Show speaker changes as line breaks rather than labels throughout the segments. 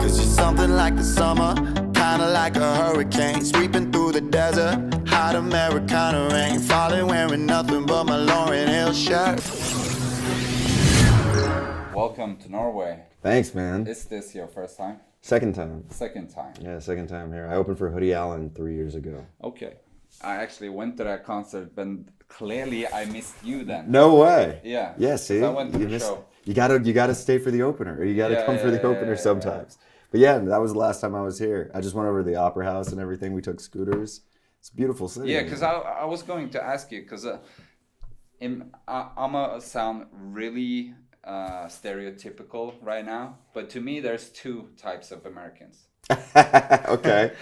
'Cause you're something like the summer, kinda like a hurricane, sweeping through the desert, hot Americana rain, falling wearing nothing but my Lauryn Hill shirt.
Welcome to Norway.
Thanks, man.
Is this your first time?
Second time.
Second time.
Yeah, second time here. I opened for Hoodie Allen 3 years ago.
Okay. I actually went to that concert, but clearly I missed you then.
No way.
Yeah.
Yeah, see?
I went to the show.
You gotta stay for the opener, or you gotta come for the opener sometimes. But yeah, that was the last time I was here. I just went over to the Opera House and everything. We took scooters. It's a beautiful city.
Yeah, because I was going to ask you, because I'm gonna sound really stereotypical right now, but to me there's two types of Americans.
Okay.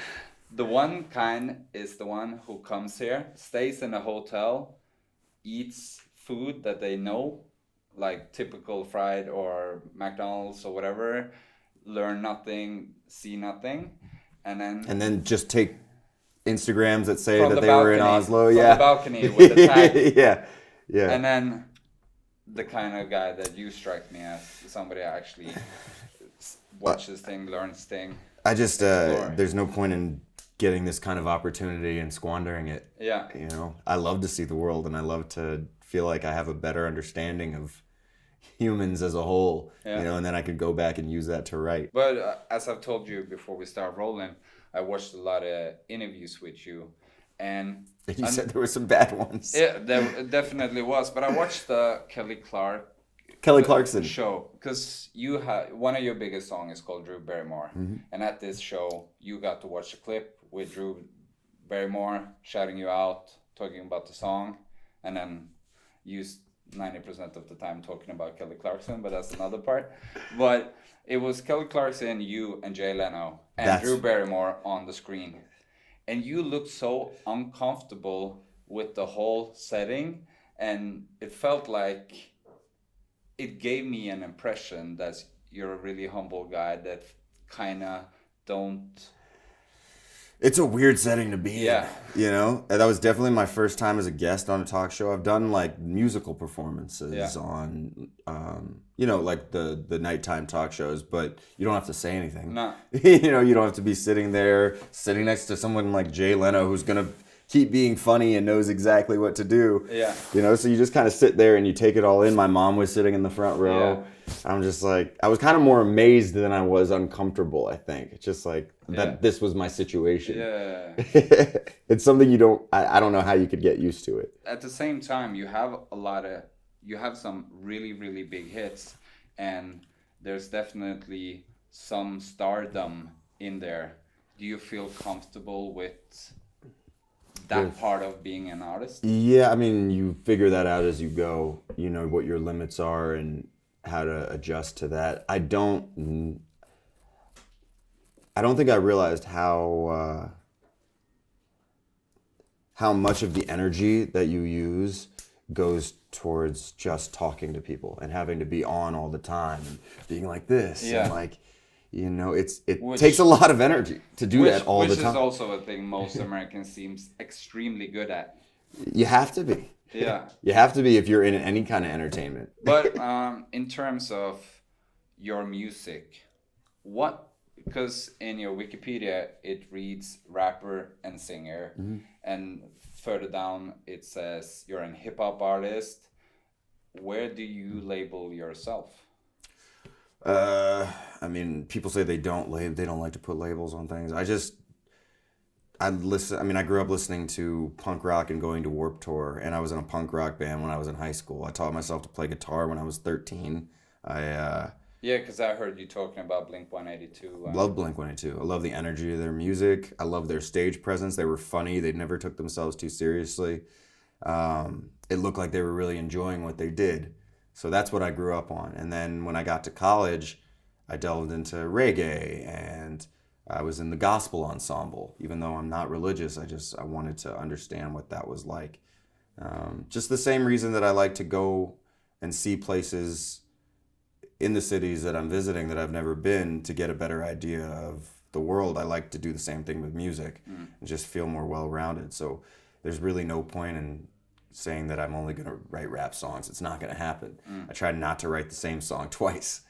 The one kind is the one who comes here, stays in a hotel, eats food that they know, like typical fried or McDonald's or whatever, learn nothing, see nothing, and then
just take Instagrams that say
from
that
the
they
balcony,
were in Oslo.
from
Yeah.
the balcony with the tag.
Yeah.
And then the kind of guy that you strike me as, somebody that actually watches thing, learns thing.
I just there's no point in getting this kind of opportunity and squandering it.
Yeah.
You know, I love to see the world, and I love to feel like I have a better understanding of humans as a whole.
Yeah.
You know, and then I could go back and use that to write.
But as I've told you before we start rolling, I watched a lot of interviews with you, and
You said there were some bad ones.
yeah, there definitely was. But I watched the Kelly
Clarkson
show, because you had one of your biggest songs is called Drew Barrymore, and at this show you got to watch a clip with Drew Barrymore shouting you out, talking about the song, and then used 90% of the time talking about Kelly Clarkson, but that's another part. But it was Kelly Clarkson, you, and Jay Leno, and Drew Barrymore on the screen, and you looked so uncomfortable with the whole setting, and it felt like it gave me an impression that you're a really humble guy that kind of don't...
It's a weird setting to be
in,
you know? And that was definitely my first time as a guest on a talk show. I've done like musical performances on, you know, like the nighttime talk shows, but you don't have to say anything.
No.
You know, you don't have to be sitting there, sitting next to someone like Jay Leno who's going to keep being funny and knows exactly what to do.
Yeah.
You know, so you just kind of sit there and you take it all in. My mom was sitting in the front row.
Yeah.
I'm just like, I was kind of more amazed than I was uncomfortable, I think. It's just like that this was my situation.
Yeah.
It's something I don't know how you could get used to it.
At the same time, you have some really, really big hits, and there's definitely some stardom in there. Do you feel comfortable with that part of being an artist?
Yeah, I mean, you figure that out as you go. You know what your limits are and how to adjust to that. I don't think I realized how much of the energy that you use goes towards just talking to people and having to be on all the time and being like this and like, you know, it takes a lot of energy to do that all the time.
Which is also a thing most Americans seems extremely good at.
You have to be.
Yeah.
You have to be if you're in any kind of entertainment.
But in terms of your music, because in your Wikipedia it reads rapper and singer, and further down it says you're a hip hop artist. Where do you label yourself?
I mean, people say they don't like to put labels on things. I grew up listening to punk rock and going to Warped Tour, and I was in a punk rock band when I was in high school. I taught myself to play guitar when I was 13. Yeah,
because I heard you talking about Blink-182.
Love Blink-182. I love the energy of their music. I love their stage presence. They were funny. They never took themselves too seriously. It looked like they were really enjoying what they did. So that's what I grew up on. And then when I got to college, I delved into reggae, and I was in the gospel ensemble. Even though I'm not religious, I wanted to understand what that was like. Just the same reason that I like to go and see places in the cities that I'm visiting that I've never been to get a better idea of the world. I like to do the same thing with music and just feel more well-rounded. So there's really no point in saying that I'm only going to write rap songs. It's not going to happen. I try not to write the same song twice.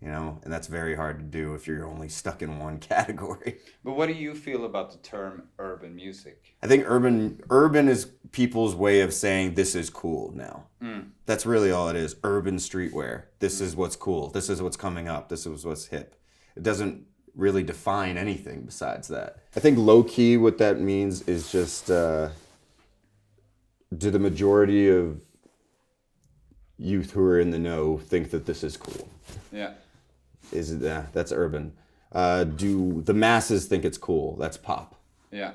you know, and that's very hard to do if you're only stuck in one category.
But what do you feel about the term urban music?
I think urban is people's way of saying this is cool now. That's really all it is. Urban streetwear. This is what's cool. This is what's coming up. This is what's hip. It doesn't really define anything besides that. I think low key what that means is just do the majority of youth who are in the know think that this is cool?
Yeah.
That's urban. Do the masses think it's cool? That's pop.
Yeah.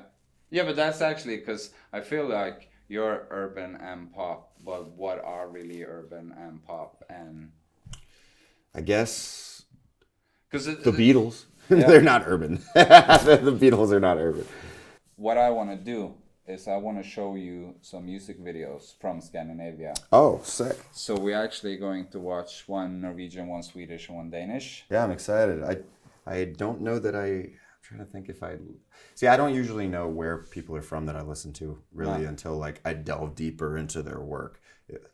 Yeah, but that's actually because I feel like you're urban and pop, but what are really urban and pop? And
I guess
because
the Beatles.
Yeah.
They're not urban. The Beatles are not urban.
What I want to do is I want to show you some music videos from Scandinavia.
Oh, sick.
So we're actually going to watch one Norwegian, one Swedish, and one Danish.
Yeah, I'm excited. I don't know that I'm trying to think if see, I don't usually know where people are from that I listen to really until like I delve deeper into their work.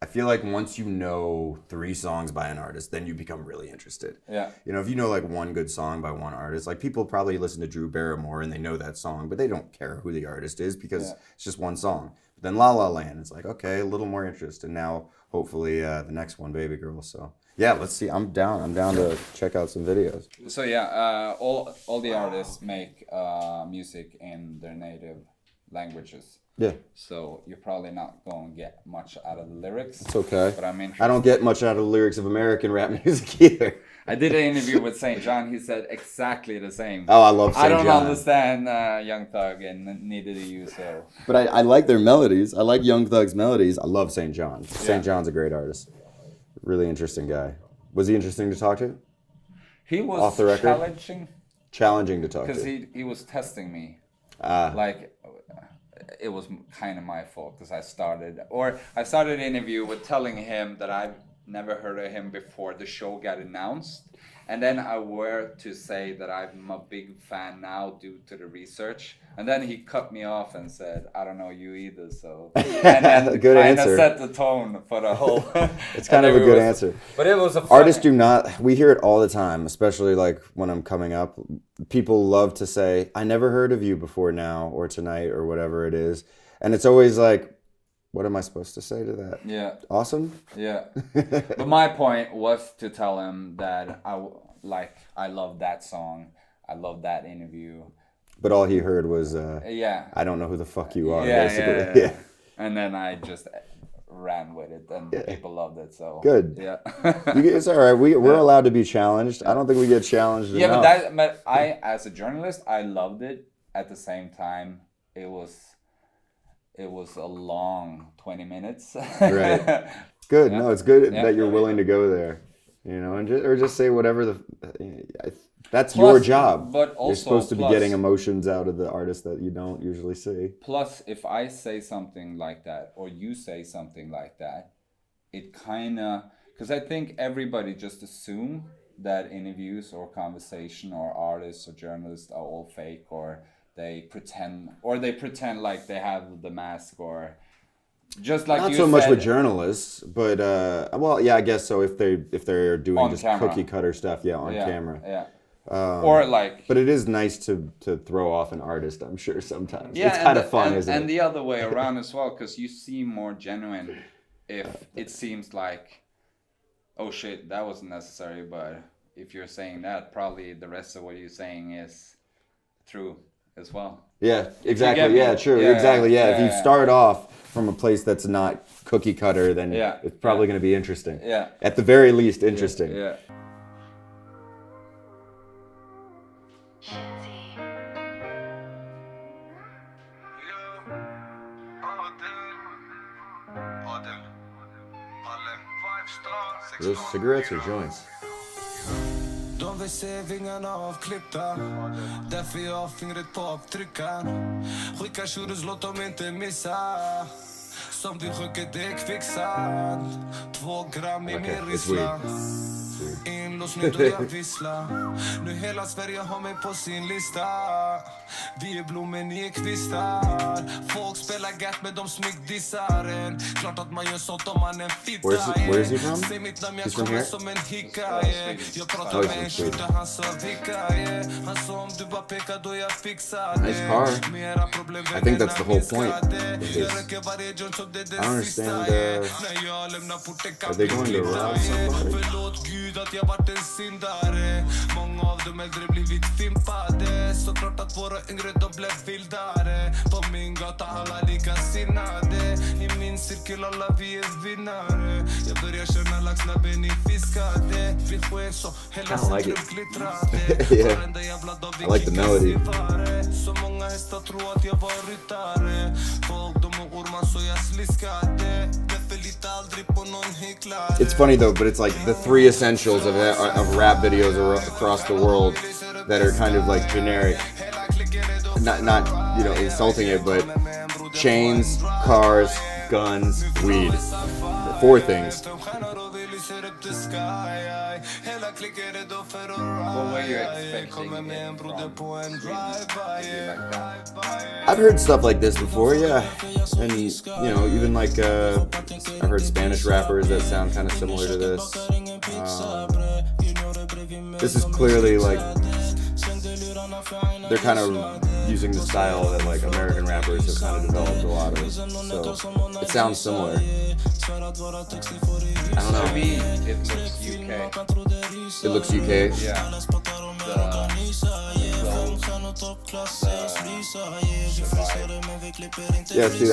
I feel like once you know 3 songs by an artist, then you become really interested.
Yeah.
You know, if you know like one good song by one artist, like people probably listen to Drew Barrymore and they know that song, but they don't care who the artist is because it's just one song. But then La La Land, it's like, okay, a little more interest. And now hopefully the next one, Baby Girl. So yeah, let's see. I'm down to check out some videos.
So yeah, all the artists make music in their native languages.
Yeah.
So you're probably not going to get much out of the lyrics.
It's okay.
But I'm interested.
I don't get much out of the lyrics of American rap music either.
I did an interview with St. John. He said exactly the same.
Oh, I love St.
I don't
John.
understand Young Thug, and neither do you. So.
But I like their melodies. I like Young Thug's melodies. I love St. John. St. John's a great artist. Really interesting guy. Was he interesting to talk to?
He was
off the record? Challenging to talk to.
Because he was testing me. Like, it was kind of my fault because I started the interview with telling him that I've never heard of him before the show got announced. And then I were to say that I'm a big fan now due to the research. And then he cut me off and said, I don't know you either, so. And then
good
kind of
answer.
set the tone for the whole.
It's kind of a good answer.
But it was a
Artists do not, we hear it all the time, especially like when I'm coming up. People love to say, I never heard of you before now or tonight or whatever it is. And it's always like, what am I supposed to say to that?
Yeah.
Awesome?
Yeah. But my point was to tell him that I love that song. I love that interview.
But all he heard was, I don't know who the fuck you are, basically. Yeah.
And then I just ran with it, and people loved it. So
good.
Yeah.
It's all right. We're allowed to be challenged. I don't think we get challenged enough.
But I, as a journalist, I loved it. At the same time, it was a long 20 minutes. Right.
Good. Yeah. No, it's good that you're willing to go there. You know, and just say whatever that's your job. But also, you're supposed to be getting emotions out of the artist that you don't usually see.
Plus, if I say something like that, or you say something like that, it kind of... Because I think everybody just assume that interviews or conversation or artists or journalists are all fake, or they pretend like they have the mask, or... Just like
not
you
so
said,
much with journalists, but well, yeah, I guess so. If they're doing just
camera.
cookie cutter stuff, on camera,
or like.
But it is nice to throw off an artist. I'm sure sometimes
it's
kind of fun, isn't it?
And the other way around as well, because you seem more genuine if it seems like, oh shit, that wasn't necessary. But if you're saying that, probably the rest of what you're saying is true as well.
Yeah, exactly. Yeah, true. Yeah, exactly. Yeah. If you start off from a place that's not cookie cutter, then it's probably going to be interesting.
Yeah.
At the very least, interesting.
Yeah.
Those cigarettes or joints?
De vill se vingarna avklippta. Därför jag fingret på avtryckaren. Skicka churros, låt dem inte missa. Som din sjuke däck fixad. 2 gram i min rissla. och snydd och jag vissla. Nu hela Sverige har mig på sin lista. Vi är blommor, ni är kvistar. Folk spelar gärt med de smygdissar en. Klart att man gör sånt om man är fitta.
Where is he from?
Se mitt namn, jag
He's from
kommer
here?
som en hicka. Jag pratar med en skjuter, han sa vicka. Han sa om du bara pekar då jag fixar det.
Nice car. I think that's the whole point of this. I don't understand, are they going to rob somebody?
Förlåt Gud att jag vart en syndare. Många av dem äldre blivit fimpade. Så klart att våra yngre de blev vildare. På min gata alla likasinnade. I min cirkel alla vi är vinnare. Jag börjar känna lax när ben i fiskade. Vi sker så hela centrum glittrade. Varenda jävla dag vi kickar. Så många hästar tror att jag var ryttare. Folk de är ormar så jag sliskade.
It's funny though, but it's like the three essentials of rap videos across the world that are kind of like generic. Not you know, insulting it, but chains, cars, guns, weed. The four things.
What were you expecting?
I've heard stuff like this before, yeah. And, you know, even like, I've heard Spanish rappers that sound kind of similar to this. This is clearly like, they're kind of using the style that like American rappers have kind of developed a lot of. So it sounds similar. I don't know.
To me, it looks UK.
It looks UK?
Yeah.
Yeah, see,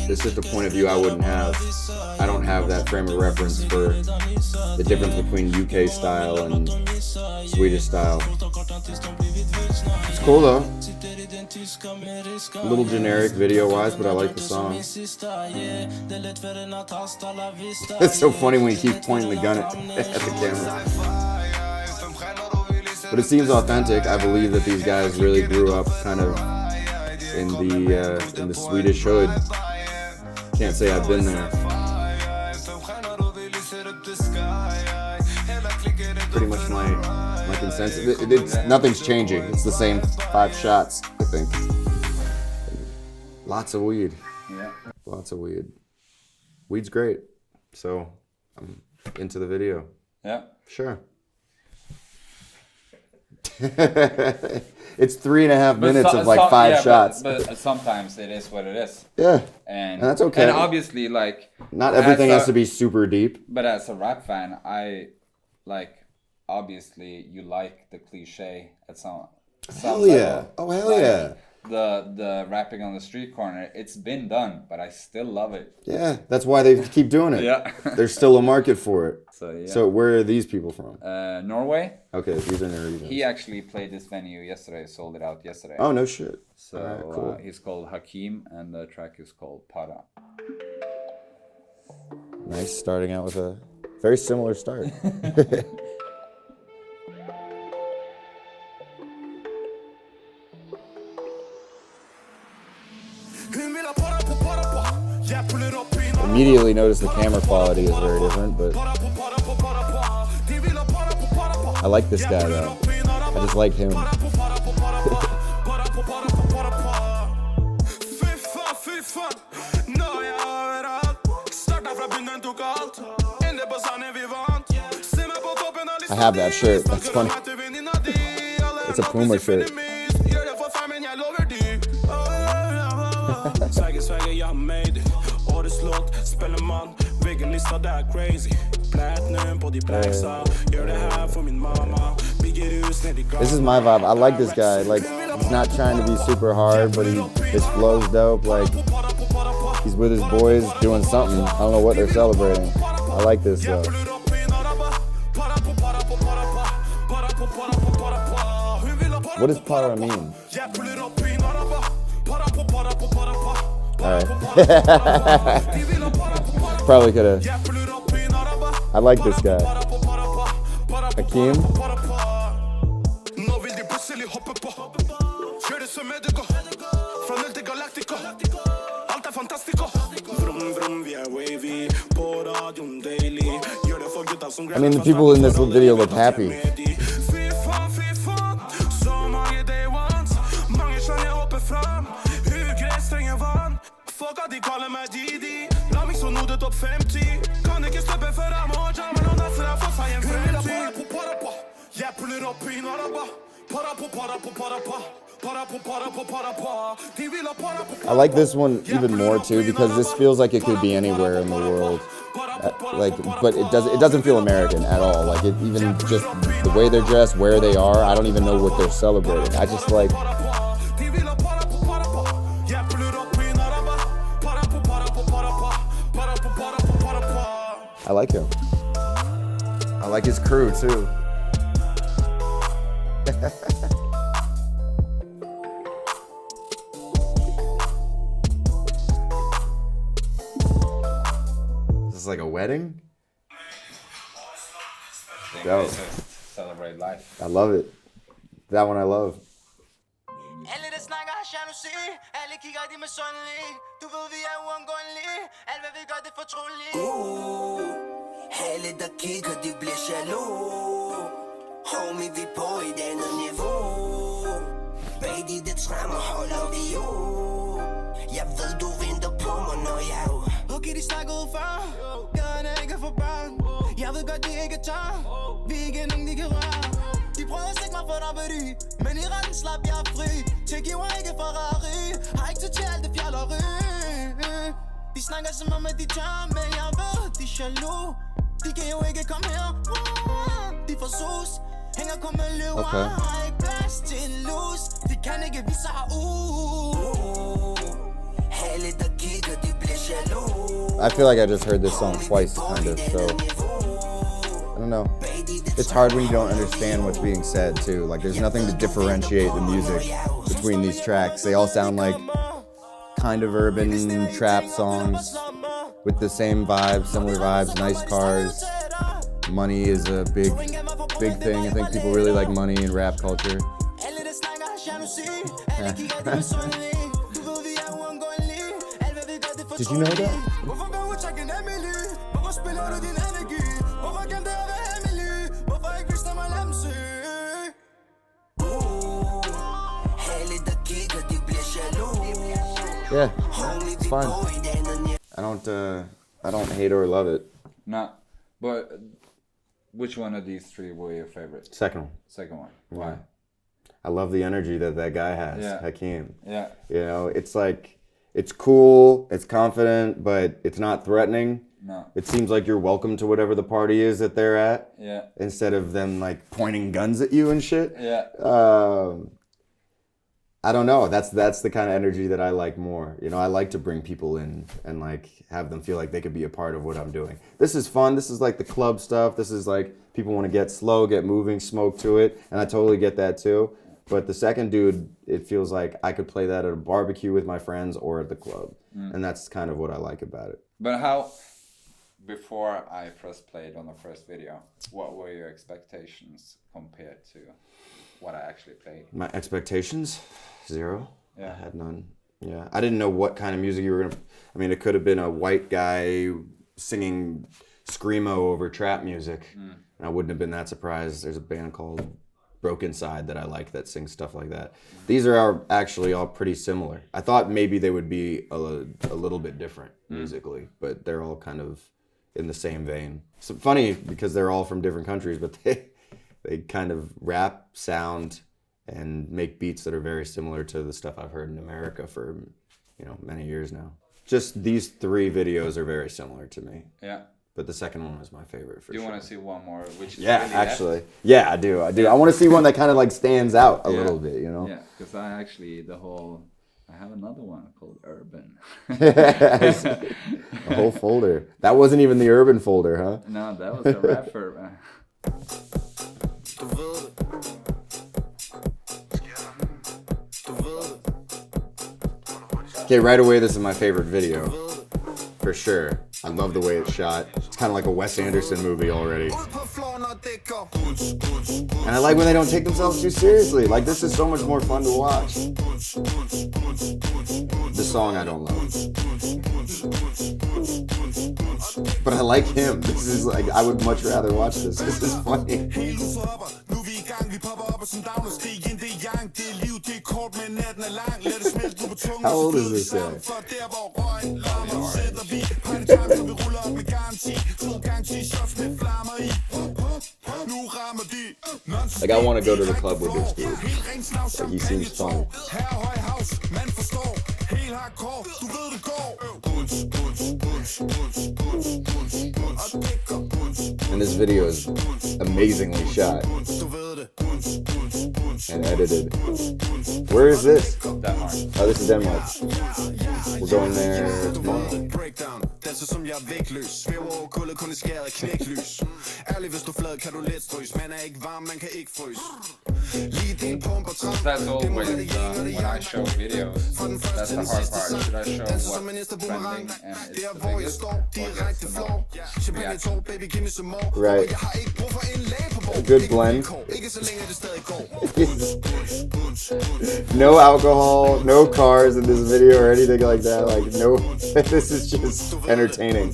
it's just a point of view I wouldn't have. I don't have that frame of reference for the difference between UK style and Swedish style. It's cool though. A little generic video-wise, but I like the song. It's so funny when he keeps pointing the gun at the camera. But it seems authentic. I believe that these guys really grew up kind of in the Swedish hood. Can't say I've been there. Pretty much my consensus. Nothing's changing. It's the same 5 shots, I think. Lots of weed.
Yeah.
Lots of weed. Weed's great. So I'm into the video.
Yeah.
Sure. It's 3.5 minutes of like 5 shots.
But sometimes it is what it is.
Yeah.
And
that's okay.
And obviously, like,
not everything has to be super deep.
But as a rap fan, I like, obviously you like the cliche at some
hell yeah.
level.
Oh hell
like,
yeah.
The rapping on the street corner, it's been done, but I still love it.
Yeah, that's why they keep doing it.
Yeah.
There's still a market for it.
So yeah.
So where are these people from?
Norway.
Okay, these are Norwegians.
He actually played this venue yesterday, sold it out yesterday.
Oh no shit.
So
right, cool.
He's called Hkeem, and the track is called Para.
Nice, starting out with a very similar start. Immediately notice the camera quality is very different, but I like this guy though. I just like him. I have that shirt, that's funny. It's a Puma shirt.
Sverige, jag har made it. Årets låt, spelar man. Väggen lista där crazy. Platinum på de plaxa. Gör det här för min mamma. Bygger hus ner i gatan.
This is my vibe. I like this guy. Like, he's not trying to be super hard, but his flow's dope. Like, he's with his boys doing something. I don't know what they're celebrating. I like this though. What does para mean? Alright. Probably could have. I like this guy. Hkeem.
som
I mean, the people in this video look happy.
Fy faen, så mange day ones. Mange kjenner oppe fram. Ugress trenger vann. Folk at de kaller meg Didi. La meg så nå det topp 50. Kan ikke slippe før jeg må jammen og nesten jeg får seg en fremtid. Jeg puller opp i Naraba.
I like this one even more too because this feels like it could be anywhere in the world. But it doesn't feel American at all. Like it, even just the way they're dressed, where they are, I don't even know what they're celebrating. I just like. I like him. I like his crew too. This is like a wedding? Dope.
Celebrate life.
I love it. That one I love.
Alle der snakker har jalousi. Alle kigger de med sønderlige. Du ved vi er uundgåelige. Alt hvad vi gør det fortrolige. Alle der kigger de bliver jaloux. Homie vi på et andet niveau. Bag de der træmmer holder vi jo. Jeg ved du venter på mig når jeg okay de snakker ud før. Gaderne ikke er for børn. Jeg ved godt de ikke tør. Vi er ikke nogen de kan røre. De prøver at stikke mig for et rapperi. Men i retten slap jeg fri. Til giver ikke Ferrari. Har ikke tid til alt det fjalleri. De snakker som om at de tør. Men jeg ved de er jaloux. De kan jo ikke komme her. De får sus. Hænger kun med løver. Har ikke plads til en lus. De kan ikke vise sig alle der kigger de bliver jaloux.
I feel like I just heard this song twice, kind of, so I don't know. It's hard when you don't understand what's being said, too. Like, there's nothing to differentiate the music between these tracks. They all sound like kind of urban trap songs with the same vibes, similar vibes, nice cars. Money is a big thing. I think people really like money in rap culture. Did you know that? Yeah, it's fine. I don't hate or love it.
No, but which one of these three were your favorite?
Second one.
Second one. Why?
I love the energy that guy has,
Yeah.
Hkeem.
Yeah.
You know, it's like, it's cool, it's confident, but it's not threatening.
No.
It seems like you're welcome to whatever the party is that they're at.
Yeah.
Instead of them like pointing guns at you and shit.
Yeah.
I don't know. That's the kind of energy that I like more. You know, I like to bring people in and like have them feel like they could be a part of what I'm doing. This is fun. This is like the club stuff. This is like people want to get slow, get moving, smoke to it. And I totally get that too. But the second dude, it feels like I could play that at a barbecue with my friends or at the club. And that's kind of what I like about it.
But how, before I first played on the first video, what were your expectations compared to what I actually played?
My expectations? 0.
Yeah.
I had none. Yeah. I didn't know what kind of music you were going to... I mean, it could have been a white guy singing screamo over trap music. And I wouldn't have been that surprised. There's a band called Broken Side that I like that sings stuff like that. These are actually all pretty similar. I thought maybe they would be a little bit different musically, but they're all kind of in the same vein. It's funny because they're all from different countries, but they kind of rap, sound, and make beats that are very similar to the stuff I've heard in America for, you know, many years now. Just these 3 videos are very similar to me.
Yeah.
But the second one was my favorite for sure.
Do you want to see one more? Which is
Yeah,
really
actually.
left?
Yeah, I do. I want to see one that kind of like stands out a little bit, you know?
Yeah, because I actually, I have another one called Urban.
A whole folder. That wasn't even the urban folder, huh?
No, that was a rapper.
Okay, right away, this is my favorite video. For sure. I love the way it's shot. It's kind of like a Wes Anderson movie already. And I like when they don't take themselves too seriously. Like, this is so much more fun to watch. The song I don't love. But I like him. This is like, I would much rather watch this. This is funny. How old is this guy? Like, I want to go to the club with this dude. Like, he seems fun. And this video is amazingly shot and edited. Where is this?
Denmark.
Oh, this is Denmark. We're going there tomorrow.
Danser som jeg er vægtløs. Svæver over kullet, kun et skæret af knæklys. Ærlig hvis du flad, kan du let strøs. Man er ikke varm, man kan ikke frøs. Lige del pumper træt.
That's always when I show videos. That's the hard part. Should I show what's trending and it's the biggest, or just the most reaction?
Right. A good blend. No alcohol, no cars in this video or anything like that. Like, no, this is just entertaining.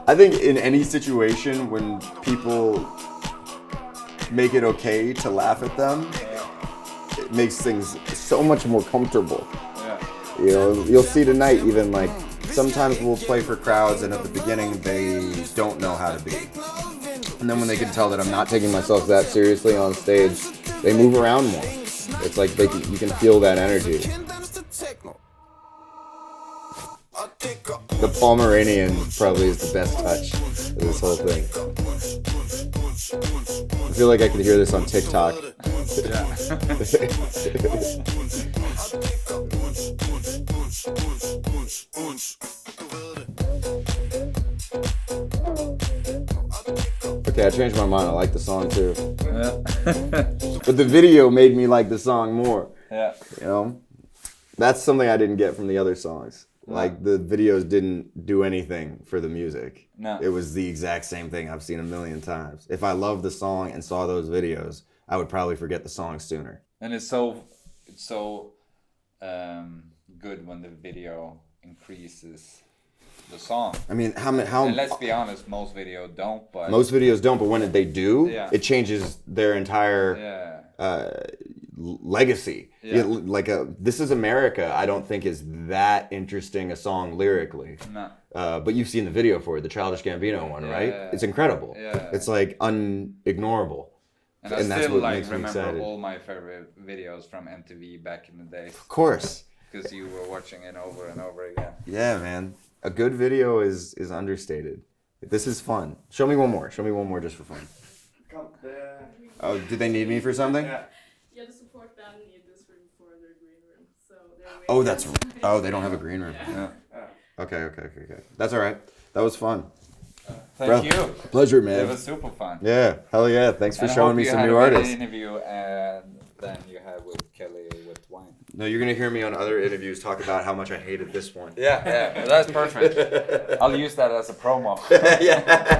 I think in any situation when people make it okay to laugh at them, it makes things so much more comfortable.
Yeah.
You know, you'll see tonight even like sometimes we'll play for crowds and at the beginning they don't know how to be. And then when they can tell that I'm not taking myself that seriously on stage, they move around more. It's like you can feel that energy. The Pomeranian probably is the best touch of this whole thing. I feel like I could hear this on TikTok. Okay, I changed my mind. I like the song too.
Yeah.
But the video made me like the song more.
Yeah.
You know? That's something I didn't get from the other songs. Like, the videos didn't do anything for the music.
No.
It was the exact same thing I've seen a million times. If I loved the song and saw those videos, I would probably forget the song sooner.
And it's so good when the video increases the song.
I mean, how
And let's be honest, most videos don't. But
most videos don't, but when they do,
Yeah.
it changes their entire legacy.
Yeah.
Like This Is America, I don't think is that interesting a song lyrically.
No.
But you've seen the video for it, the Childish Gambino one, right?
Yeah.
It's incredible.
Yeah.
It's like unignorable.
And I
that's
still
what makes me
remember
excited.
all my favorite videos from MTV back in the days.
Of course.
Because you were watching it over and over again.
Yeah, man. A good video is understated. This is fun. Show me one more. Show me one more just for fun.
Come there.
Oh, do they need me for something?
Yeah.
Yeah, the support band need this room for their green room. So they're
Oh, that's... Oh, they don't have a green room.
Yeah.
Okay. That's all right. That was fun.
Thank you.
Pleasure, man.
It was super fun.
Yeah, hell yeah. Thanks for
And I
showing
hope
me
you
some
had
new
a better
artists.
interview than you had with Kelly with Wine.
No, you're going to hear me on other interviews talk about how much I hated this one.
Yeah, that's perfect. I'll use that as a promo.
Yeah.